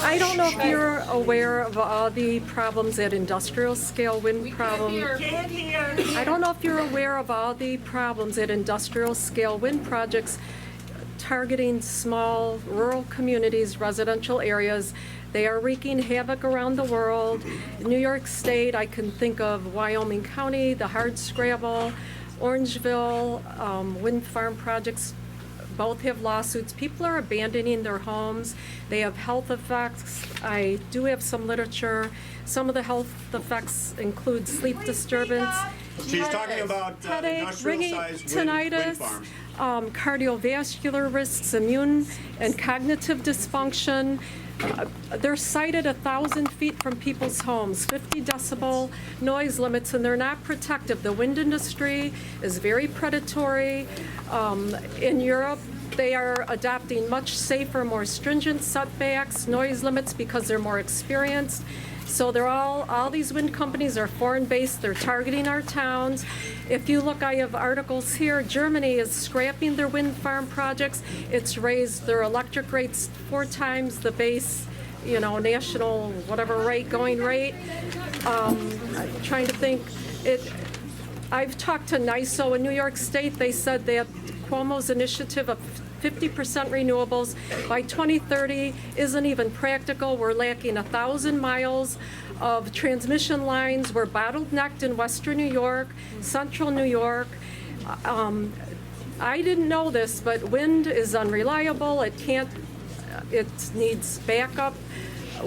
I don't know if you're aware of all the problems at industrial scale wind problems. I don't know if you're aware of all the problems at industrial scale wind projects targeting small rural communities, residential areas. They are wreaking havoc around the world. In New York State, I can think of Wyoming County, the Hardscrabble, Orangeville, wind farm projects. Both have lawsuits. People are abandoning their homes. They have health effects. I do have some literature. Some of the health effects include sleep disturbance. She's talking about headache, ringing, industrial-sized tinnitus, wind farms. Cardiovascular risks, immune and cognitive dysfunction. They're sited 1,000 feet from people's homes, 50 decibel noise limits, and they're not protective. The wind industry is very predatory. In Europe, they are adopting much safer, more stringent setbacks, noise limits because they're more experienced. So they're all these wind companies are foreign-based. They're targeting our towns. If you look, I have articles here. Germany is scrapping their wind farm projects. It's raised their electric rates 4 times the base, national whatever rate, going rate. I'm trying to think. I've talked to NISO in New York State. They said that Cuomo's initiative of 50% renewables by 2030 isn't even practical. We're lacking 1,000 miles of transmission lines. We're bottlenecked in Western New York, Central New York. I didn't know this, but wind is unreliable. It needs backup,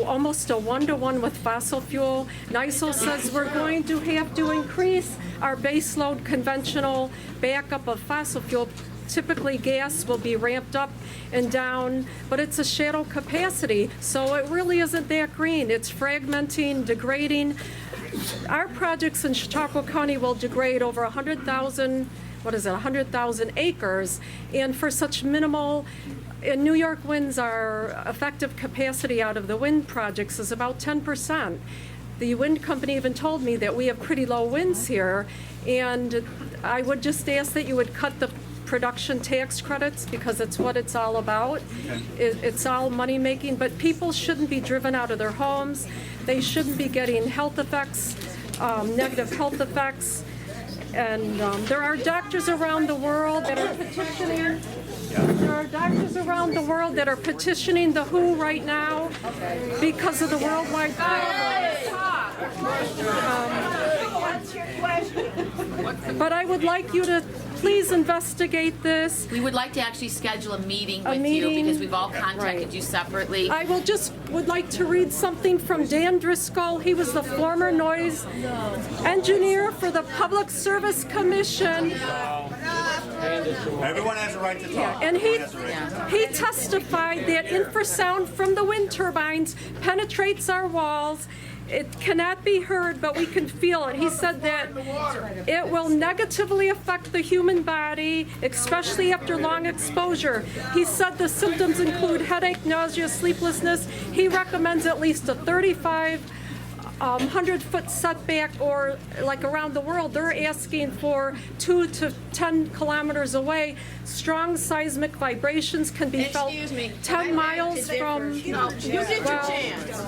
almost a 1-to-1 with fossil fuel. NISO says we're going to have to increase our baseload conventional backup of fossil fuel. Typically, gas will be ramped up and down, but it's a shadow capacity, so it really isn't that green. It's fragmenting, degrading. Our projects in Chautauqua County will degrade over 100,000 acres, and for such minimal, in New York winds, our effective capacity out of the wind projects is about 10%. The wind company even told me that we have pretty low winds here, and I would just ask that you would cut the production tax credits because it's what it's all about. It's all money making, but people shouldn't be driven out of their homes. They shouldn't be getting health effects, negative health effects. And there are doctors around the world that are petitioning. There are doctors around the world that are petitioning the WHO right now because of the worldwide but I would like you to please investigate this. We would like to actually schedule a meeting with you because we've all contacted you separately. I would like to read something from Dan Driscoll. He was the former noise engineer for the Public Service Commission. Everyone has a right to talk. Yeah, and he testified that infrasound from the wind turbines penetrates our walls. It cannot be heard, but we can feel it. He said that it will negatively affect the human body, especially after long exposure. He said the symptoms include headache, nausea, sleeplessness. He recommends at least a 3,500-foot setback, or like around the world, they're asking for 2 to 10 kilometers away. Strong seismic vibrations can be felt 10 miles from.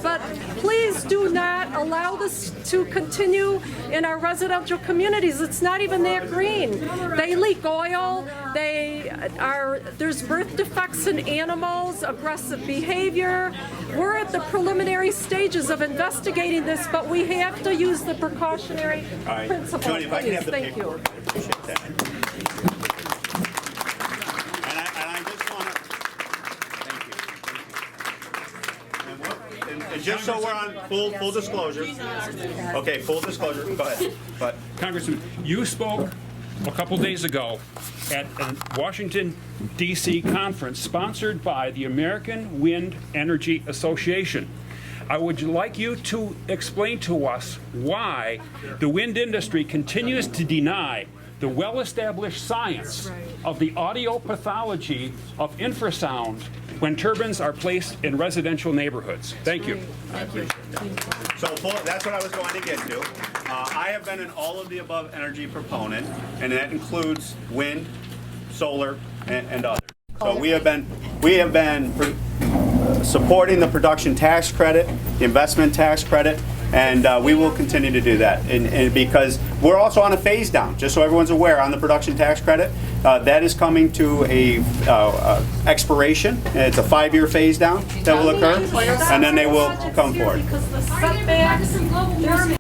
But please do not allow this to continue in our residential communities. It's not even that green. They leak oil. There's birth defects in animals, aggressive behavior. We're at the preliminary stages of investigating this, but we have to use the precautionary principles. Joni, if I can have the Thank you. paperwork, I appreciate that. And I just want to thank you. And just so we're on full disclosure. Okay, full disclosure. Go ahead. But Congressman, you spoke a couple days ago at a Washington, D.C. conference sponsored by the American Wind Energy Association. I would like you to explain to us why the wind industry continues to deny the well-established science of the audio pathology of infrasound when turbines are placed in residential neighborhoods. Thank you. so that's what I was going to get to. I have been an all of the above energy proponent, and that includes wind, solar, and others. So we have been supporting the production tax credit, the investment tax credit, and we will continue to do that. And because we're also on a phase down, just so everyone's aware, on the production tax credit, that is coming to a expiration. It's a 5-year phase down that will occur, and then they will come forward. Because the setbacks, there's